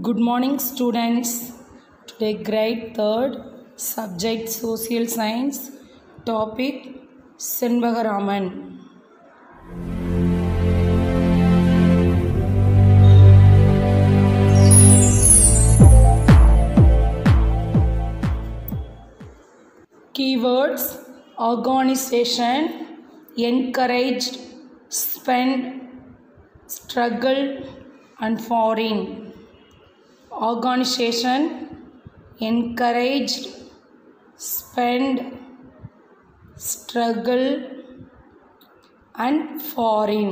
Good morning, students. Today, grade 3rd, subject Social Science, topic Senvagaraman. Keywords: organization, encouraged, spend, struggle, and foreign. Organization, encouraged, spend, struggle, and foreign.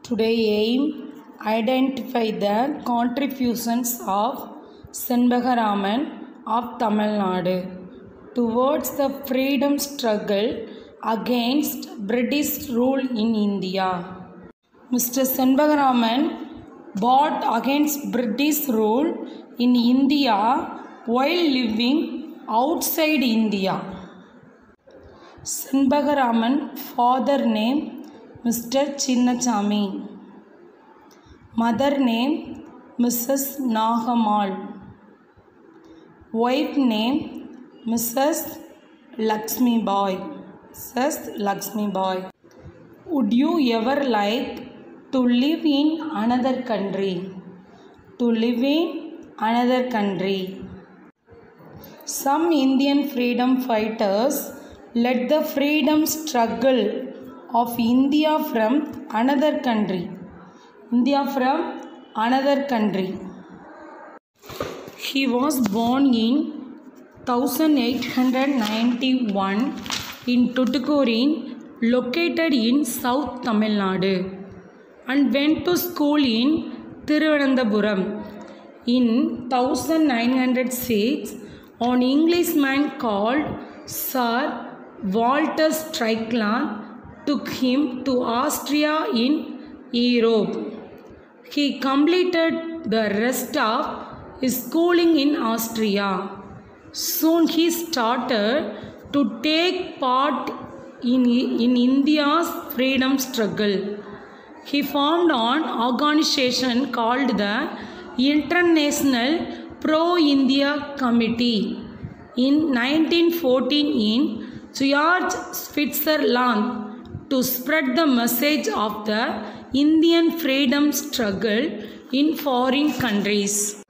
Today aim: identify the contributions of Senvagaraman of Tamil Nadu towards the freedom struggle against British rule in India. Mr. Senvagaraman fought against British rule in India while living outside India. Senvagaraman father name Mr. Chinnachami, mother name Mrs. Nagamal, wife name Mrs. Lakshmi Boy. Would you ever like to live in another country? To live in another country. Some Indian freedom fighters led the freedom struggle of India from another country. He was born in 1891 in Tuticorin, located in South Tamil Nadu, and went to school in Thiruvananthapuram. In 1906, an Englishman called Sir Walter Strickland took him to Austria in Europe. He completed the rest of his schooling in Austria. Soon he started to take part in India's freedom struggle. He formed an organization called the International Pro-India Committee in 1914 in Zurich, Switzerland, to spread the message of the Indian freedom struggle in foreign countries.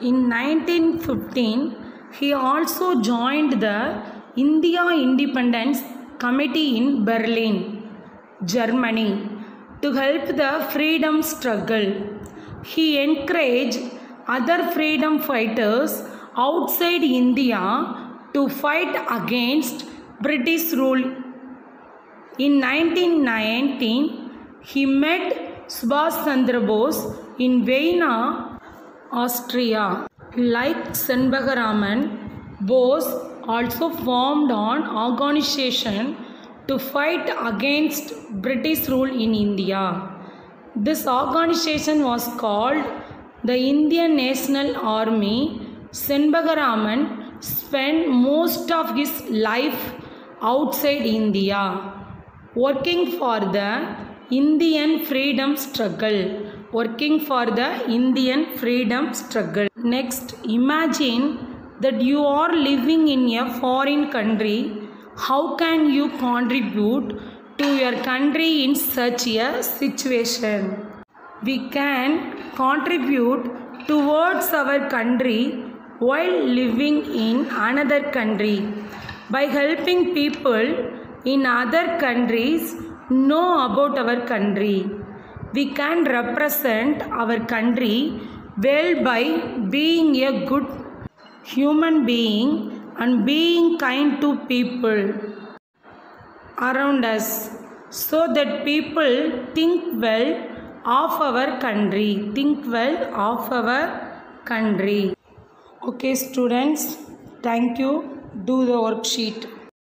In 1915, he also joined the India Independence Committee in Berlin, Germany, to help the freedom struggle. He encouraged other freedom fighters outside India to fight against British rule. In 1919, he met Subhash Chandra Bose in Vienna, Austria. Like Senvagaraman, Bose also formed an organization to fight against British rule in India. This organization was called the Indian National Army. Senvagaraman spent most of his life outside India, working for the Indian freedom struggle. Next, imagine that you are living in a foreign country. How can you contribute to your country in such a situation? We can contribute towards our country while living in another country by helping people in other countries know about our country. We can represent our country well by being a good human being and being kind to people around us, so that people think well of our country. Okay, students, thank you. Do the worksheet.